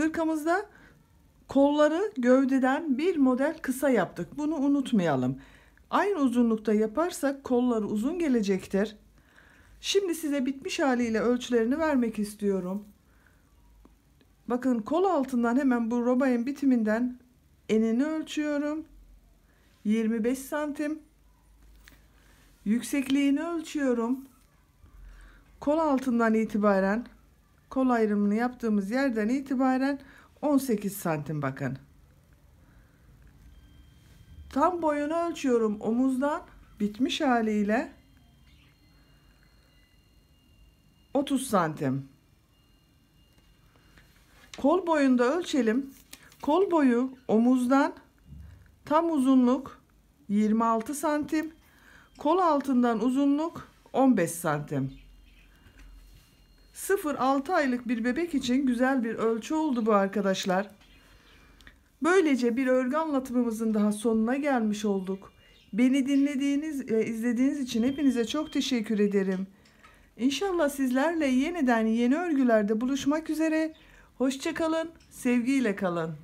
Hırkamızda kolları gövdeden bir model kısa yaptık. Bunu unutmayalım. Aynı uzunlukta yaparsak kolları uzun gelecektir. Şimdi size bitmiş haliyle ölçülerini vermek istiyorum. Bakın, kol altından hemen bu robayın bitiminden enini ölçüyorum. 25 santim. Yüksekliğini ölçüyorum. Kol altından itibaren, kol ayrımını yaptığımız yerden itibaren 18 santim bakın. Tam boyunu ölçüyorum omuzdan bitmiş haliyle 30 santim. Kol boyunda ölçelim. Kol boyu omuzdan tam uzunluk 26 santim. Kol altından uzunluk 15 santim. 0-6 aylık bir bebek için güzel bir ölçü oldu bu arkadaşlar. Böylece bir örgü anlatımımızın daha sonuna gelmiş olduk. Beni dinlediğiniz ve izlediğiniz için hepinize çok teşekkür ederim. İnşallah sizlerle yeniden yeni örgülerde buluşmak üzere. Hoşça kalın, sevgiyle kalın.